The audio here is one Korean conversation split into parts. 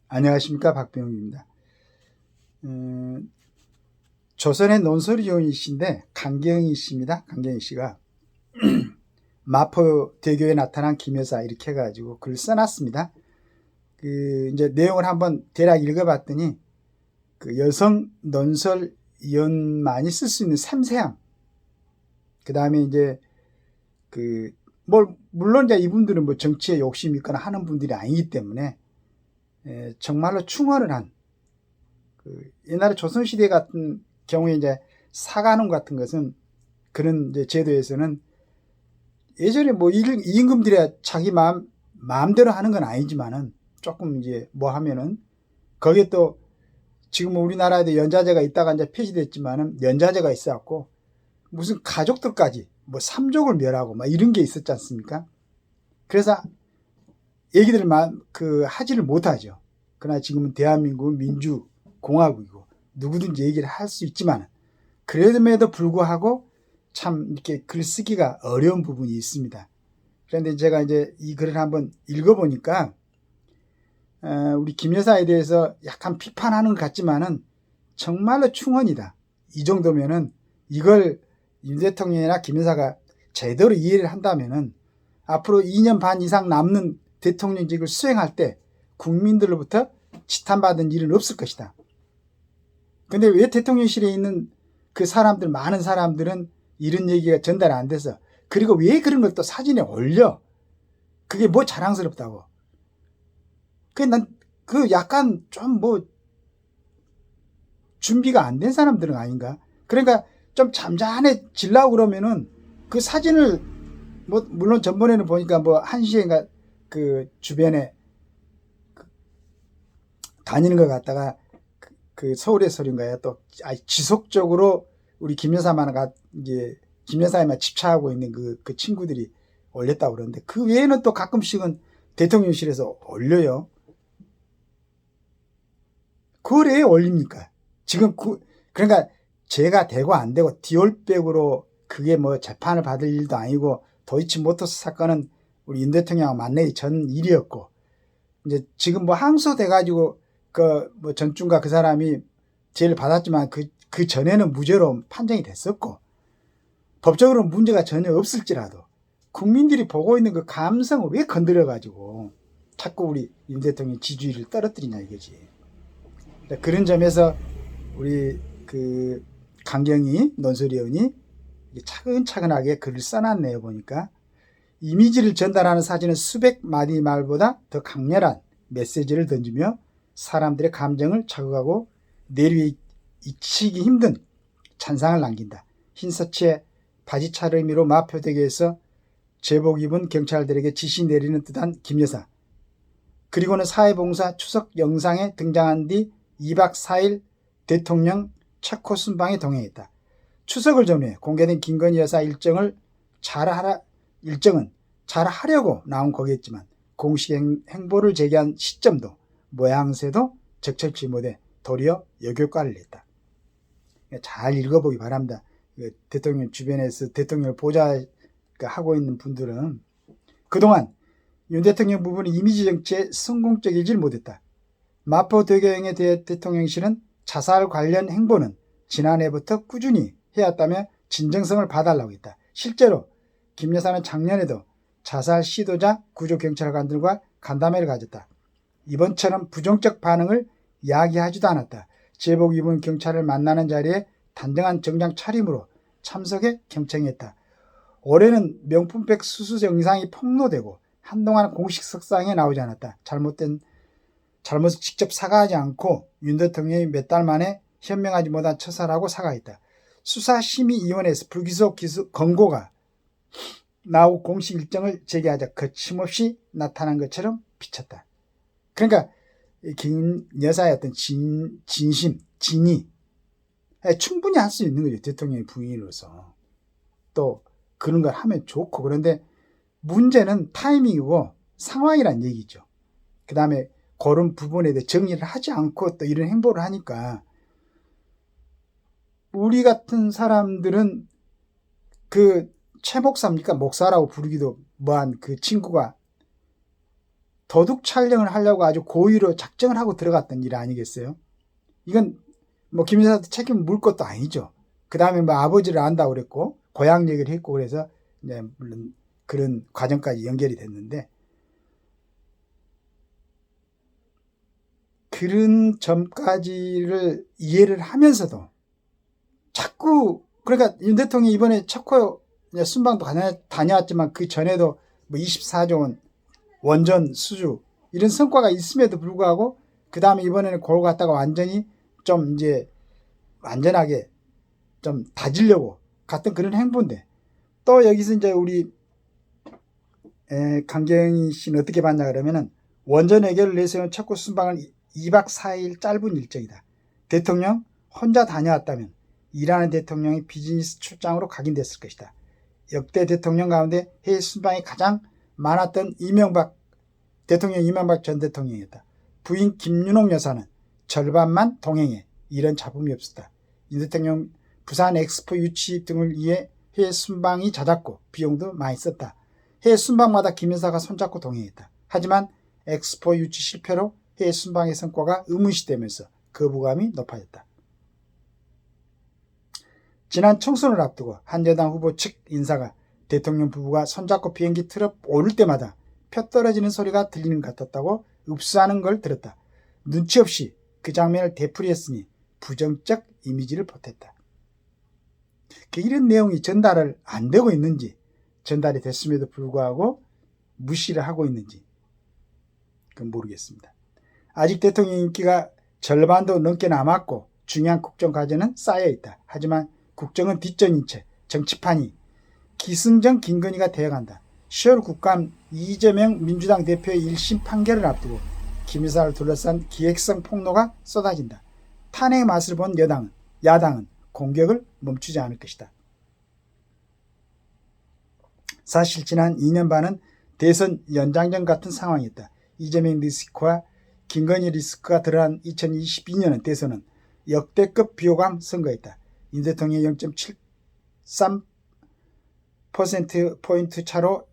안녕하십니까, 박병욱입니다. 조선의 논설위원이신데 강경희 씨입니다. 강경희 씨가 마포대교에 나타난 김여사 이렇게 해가지고 글을 써놨습니다. 이제 내용을 한번 대략 읽어봤더니 그 여성 논설위원만이 쓸 수 있는 삼세항. 그 다음에 이제 물론 이제 이분들은 뭐 정치에 욕심이 있거나 하는 분들이 아니기 때문에 정말로 충언을 한 옛날에 조선시대 같은 경우에 이제 사관원 같은 것은 그런 이제 제도에서는 예전에 뭐 임금들이 자기 마음대로 하는 건 아니지만은 조금 이제 뭐 하면은 거기에 또 지금 우리나라에도 연좌제가 있다가 이제 폐지됐지만은 연좌제가 있어갖고 무슨 가족들까지 뭐 삼족을 멸하고 막 이런 게 있었지 않습니까? 그래서 얘기들을 하지를 못하죠. 그러나 지금은 대한민국은 민주공화국이고 누구든지 얘기를 할 수 있지만 그럼에도 불구하고 참 이렇게 글쓰기가 어려운 부분이 있습니다. 그런데 제가 이제 이 글을 한번 읽어보니까 우리 김 여사에 대해서 약간 비판하는 것 같지만은 정말로 충언이다. 이 정도면은 이걸 윤 대통령이나 김 여사가 제대로 이해를 한다면은 앞으로 2년 반 이상 남는 대통령직을 수행할 때 국민들로부터 지탄받은 일은 없을 것이다. 근데 왜 대통령실에 있는 그 사람들, 많은 사람들은 이런 얘기가 전달 안 돼서, 그리고 왜 그런 걸 또 사진에 올려? 그게 뭐 자랑스럽다고. 난 약간 좀 준비가 안 된 사람들은 아닌가? 그러니까 좀 잠잠해지려고 그러면은 그 사진을 물론 전번에는 보니까 1시인가 그 주변에 다니는 것 같다가 서울에서인가요? 또 지속적으로 우리 김 여사만 이제 김 여사에만 집착하고 있는 그 친구들이 올렸다고 그러는데 그 외에는 또 가끔씩은 대통령실에서 올려요. 그걸 왜 올립니까? 지금 그러니까 죄가 되고 안 되고 디올백으로 그게 뭐 재판을 받을 일도 아니고 도이치모터스 사건은 우리 윤 대통령하고 만나기 전 일이었고 이제 지금 항소돼가지고 전중과 그 사람이 죄를 받았지만 그 전에는 무죄로 판정이 됐었고 법적으로 문제가 전혀 없을지라도 국민들이 보고 있는 그 감성을 왜 건드려가지고 자꾸 우리 윤 대통령 지지율을 떨어뜨리냐 이거지. 그런 점에서 우리 강경희 논설위원이 차근차근하게 글을 써놨네요. 보니까 이미지를 전달하는 사진은 수백 마디 말보다 더 강렬한 메시지를 던지며 사람들의 감정을 자극하고 내려익히기 힘든 찬상을 남긴다. 흰 셔츠에 바지 차림으로 마포대교에서 제복 입은 경찰들에게 지시 내리는 듯한 김 여사. 그리고는 사회봉사 추석 영상에 등장한 뒤 2박 4일 대통령 체코 순방에 동행했다. 추석을 전후해 공개된 김건희 여사 일정은 잘하려고 나온 거겠지만 공식 행보를 제기한 시점도 모양새도 적절치 못해 도리어 역효과를 냈다. 잘 읽어보기 바랍니다. 대통령 주변에서 대통령을 보좌하고 있는 분들은 그동안 윤 대통령 부분이 이미지 정치에 성공적이질 못했다. 마포대교행에 대해 대통령실은 자살 관련 행보는 지난해부터 꾸준히 해왔다며 진정성을 봐달라고 했다. 실제로 김 여사는 작년에도 자살 시도자 구조경찰관들과 간담회를 가졌다. 이번처럼 부정적 반응을 야기하지도 않았다. 제복 입은 경찰을 만나는 자리에 단정한 정장 차림으로 참석해 경청했다. 올해는 명품백 수수 영상이 폭로되고 한동안 공식 석상에 나오지 않았다. 잘못을 직접 사과하지 않고 윤 대통령이 몇 달 만에 현명하지 못한 처사라고 사과했다. 수사심의위원회에서 불기소 권고가 나오고 공식 일정을 제기하자 거침없이 나타난 것처럼 비쳤다. 그러니까 김 여사의 어떤 진심, 진위 충분히 할 수 있는 거죠. 대통령의 부인으로서. 또 그런 걸 하면 좋고. 그런데 문제는 타이밍이고 상황이란 얘기죠. 그 다음에 그런 부분에 대해 정리를 하지 않고 또 이런 행보를 하니까 우리 같은 사람들은 최 목사입니까? 목사라고 부르기도 뭐한 그 친구가 도둑 촬영을 하려고 아주 고의로 작정을 하고 들어갔던 일 아니겠어요? 이건 뭐 김 여사한테 책임을 물 것도 아니죠. 그 다음에 뭐 아버지를 안다고 그랬고 고향 얘기를 했고 그래서 이제 물론 그런 과정까지 연결이 됐는데, 그런 점까지를 이해를 하면서도 자꾸, 그러니까 윤 대통령이 이번에 체코 순방도 다녀왔지만 그 전에도 뭐 24조 원 원전 수주 이런 성과가 있음에도 불구하고 그 다음에 이번에는 그걸 갖다가 완전히 좀 이제 완전하게 좀 다지려고 갔던 그런 행보인데, 또 여기서 이제 우리 강경희 씨는 어떻게 봤냐 그러면은, 원전 해결을 내세운 체코 순방은 2박 4일 짧은 일정이다. 대통령 혼자 다녀왔다면 일하는 대통령이 비즈니스 출장으로 각인됐을 것이다. 역대 대통령 가운데 해외 순방이 가장 많았던 이명박 전 대통령이었다. 부인 김윤옥 여사는 절반만 동행해 이런 잡음이 없었다. 이 대통령 부산 엑스포 유치 등을 위해 해외 순방이 잦았고 비용도 많이 썼다. 해외 순방마다 김 여사가 손잡고 동행했다. 하지만 엑스포 유치 실패로 해외 순방의 성과가 의문시되면서 거부감이 높아졌다. 지난 총선을 앞두고 한 여당 후보 측 인사가 대통령 부부가 손잡고 비행기 틀어 오를 때마다 표 떨어지는 소리가 들리는 것 같았다고 읍수하는 걸 들었다. 눈치 없이 그 장면을 되풀이했으니 부정적 이미지를 보탰다. 이런 내용이 전달을 안 되고 있는지, 전달이 됐음에도 불구하고 무시를 하고 있는지 그건 모르겠습니다. 아직 대통령 인기가 절반도 넘게 남았고 중요한 국정 과제는 쌓여있다. 하지만 국정은 뒷전인 채 정치판이 기승전 김건희가 되어간다. 10월 국감 이재명 민주당 대표의 1심 판결을 앞두고 김 여사를 둘러싼 기획성 폭로가 쏟아진다. 탄핵의 맛을 본 야당은 공격을 멈추지 않을 것이다. 사실 지난 2년 반은 대선 연장전 같은 상황이었다. 이재명 리스크와 김건희 리스크가 드러난 2022년은 대선은 역대급 비호감 선거였다. 윤 대통령이 0.73%포인트 차로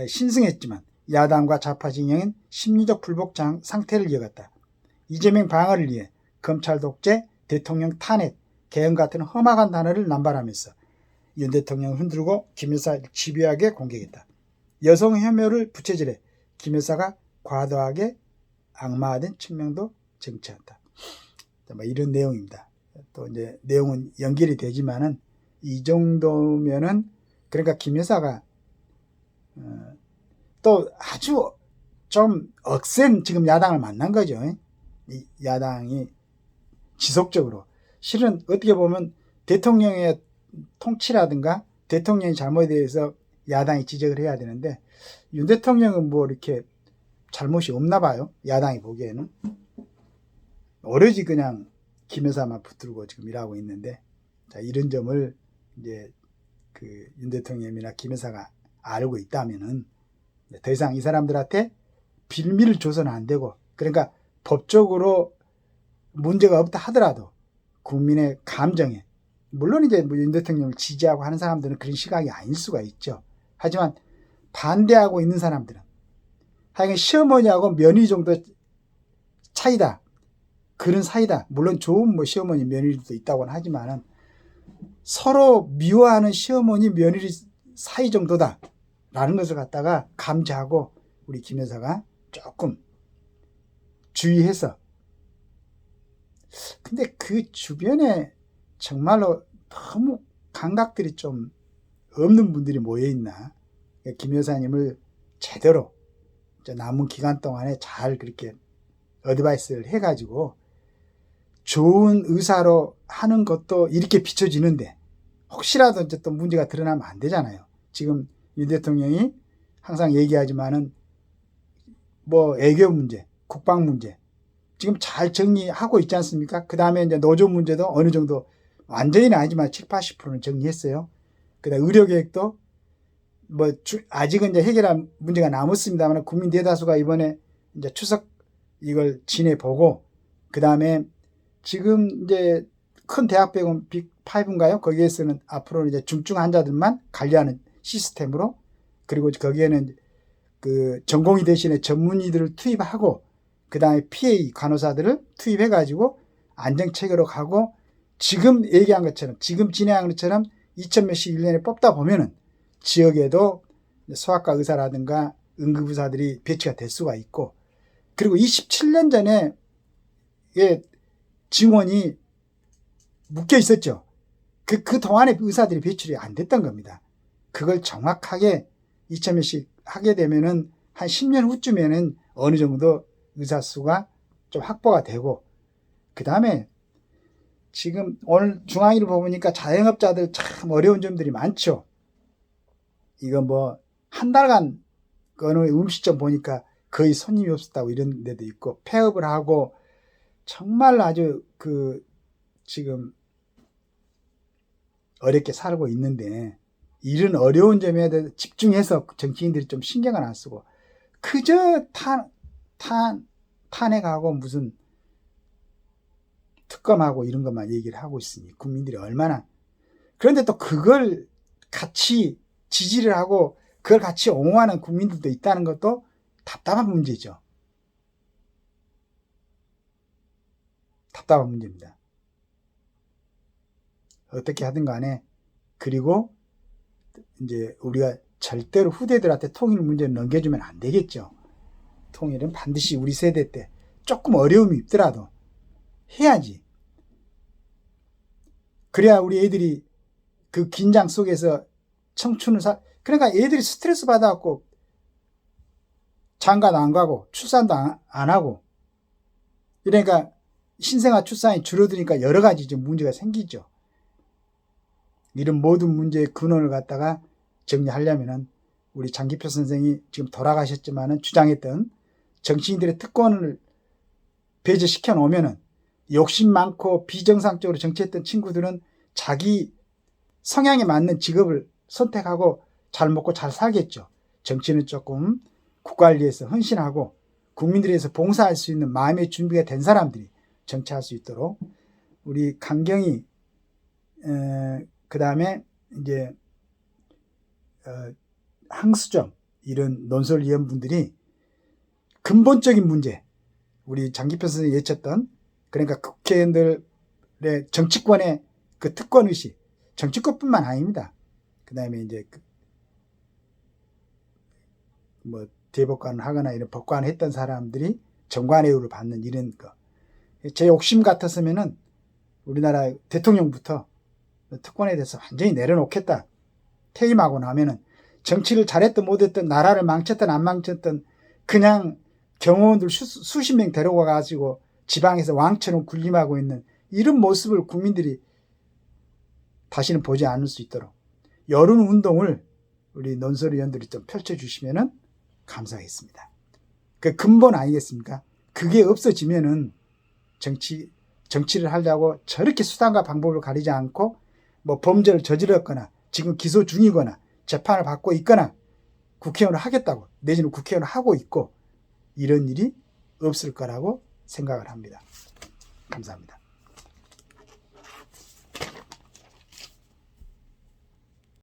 신승했지만 야당과 좌파 진영은 심리적 불복 상태를 이어갔다. 이재명 방어를 위해 검찰 독재, 대통령 탄핵, 개헌 같은 험악한 단어를 남발하면서 윤 대통령을 흔들고 김 여사를 집요하게 공격했다. 여성 혐오를 부채질해 김 여사가 과도하게 악마화된 측면도 정치한다. 이런 내용입니다. 또 이제 내용은 연결이 되지만은 이 정도면은, 그러니까 김 여사가 또 아주 좀 억센 지금 야당을 만난 거죠. 이 야당이 지속적으로, 실은 어떻게 보면 대통령의 통치라든가 대통령의 잘못에 대해서 야당이 지적을 해야 되는데, 윤 대통령은 뭐 이렇게 잘못이 없나 봐요. 야당이 보기에는 오로지 그냥 김 여사만 붙들고 지금 일하고 있는데, 자, 이런 점을 이제 그 윤 대통령이나 김 여사가 알고 있다면은 더 이상 이 사람들한테 빌미를 줘서는 안 되고, 그러니까 법적으로 문제가 없다 하더라도 국민의 감정에, 물론 이제 윤 대통령을 지지하고 하는 사람들은 그런 시각이 아닐 수가 있죠. 하지만 반대하고 있는 사람들은 하여간 시어머니하고 며느리 정도 차이다, 그런 사이다. 물론 좋은 뭐 시어머니 며느리도 있다고는 하지만은 서로 미워하는 시어머니 며느리 사이 정도다 라는 것을 갖다가 감지하고 우리 김 여사가 조금 주의해서, 근데 그 주변에 정말로 너무 감각들이 좀 없는 분들이 모여있나, 김 여사님을 제대로 남은 기간 동안에 잘 그렇게 어드바이스를 해가지고 좋은 의사로 하는 것도 이렇게 비춰지는데, 혹시라도 이제 또 문제가 드러나면 안 되잖아요. 지금 윤 대통령이 항상 얘기하지만은 뭐 애교 문제, 국방 문제 지금 잘 정리하고 있지 않습니까? 그 다음에 이제 노조 문제도 어느 정도, 완전히는 아니지만 7, 80%는 정리했어요. 그 다음에 의료 계획도 뭐 아직은 이제 해결할 문제가 남았습니다만 국민 대다수가 이번에 이제 추석 이걸 지내보고, 그 다음에 지금 이제 큰 대학병원 빅5인가요? 거기에서는 앞으로 이제 중증 환자들만 관리하는 시스템으로, 그리고 거기에는 그 전공의 대신에 전문의들을 투입하고 그 다음에 PA 간호사들을 투입해가지고 안정체계로 가고 지금 얘기한 것처럼 지금 진행한 것처럼 2,000명씩 1년에 뽑다 보면은 지역에도 소아과 의사라든가 응급의사들이 배치가 될 수가 있고 그리고 27년 전에 증원이 묶여 있었죠. 그 동안에 의사들이 배출이 안 됐던 겁니다. 그걸 정확하게 2,000명씩 하게 되면은 한 10년 후쯤에는 어느 정도 의사 수가 좀 확보가 되고 그 다음에 지금 오늘 중앙일보 보니까 자영업자들 참 어려운 점들이 많죠. 이거 뭐 한 달간 어느 음식점 보니까 거의 손님이 없었다고 이런 데도 있고 폐업을 하고 정말 아주 지금 어렵게 살고 있는데 이런 어려운 점에 대해서 집중해서 정치인들이 좀 신경을 안 쓰고 그저 탄핵하고 무슨 특검하고 이런 것만 얘기를 하고 있으니 국민들이 얼마나 그런데 또 그걸 같이 지지를 하고 그걸 같이 옹호하는 국민들도 있다는 것도 답답한 문제죠. 답답한 문제입니다. 어떻게 하든 간에 그리고 이제 우리가 절대로 후대들한테 통일 문제를 넘겨주면 안 되겠죠. 통일은 반드시 우리 세대 때 조금 어려움이 있더라도 해야지. 그래야 우리 애들이 그 긴장 속에서 청춘을 그러니까 애들이 스트레스 받아갖고 장가도 안 가고 출산도 안 하고 그러니까 신생아 출산이 줄어드니까 여러 가지 좀 문제가 생기죠. 이런 모든 문제의 근원을 갖다가 정리하려면은 우리 장기표 선생이 지금 돌아가셨지만은 주장했던 정치인들의 특권을 배제시켜 놓으면은 욕심 많고 비정상적으로 정치했던 친구들은 자기 성향에 맞는 직업을 선택하고 잘 먹고 잘 살겠죠. 정치는 조금 국가를 위해서 헌신하고 국민들에 의해서 봉사할 수 있는 마음의 준비가 된 사람들이 정치할 수 있도록 우리 강경희 그 다음에 이제 항수정 이런 논설위원분들이 근본적인 문제 우리 장기표 선생이 외쳤던 그러니까 국회의원들의 정치권의 그 특권의식 정치권뿐만 아닙니다. 그 다음에 이제 뭐 대법관을 하거나 이런 법관을 했던 사람들이 정관예우를 받는 이런 거. 제 욕심 같았으면은 우리나라 대통령부터 특권에 대해서 완전히 내려놓겠다. 퇴임하고 나면은 정치를 잘했든 못했든 나라를 망쳤든 안 망쳤든 그냥 경호원들 수십 명 데려가 가지고 지방에서 왕처럼 군림하고 있는 이런 모습을 국민들이 다시는 보지 않을 수 있도록 여론운동을 우리 논설위원들이 좀 펼쳐주시면은 감사하겠습니다. 그 근본 아니겠습니까? 그게 없어지면은 정치를 하려고 저렇게 수단과 방법을 가리지 않고 뭐 범죄를 저질렀거나 지금 기소 중이거나 재판을 받고 있거나 국회의원을 하겠다고 내지는 국회의원을 하고 있고 이런 일이 없을 거라고 생각을 합니다. 감사합니다.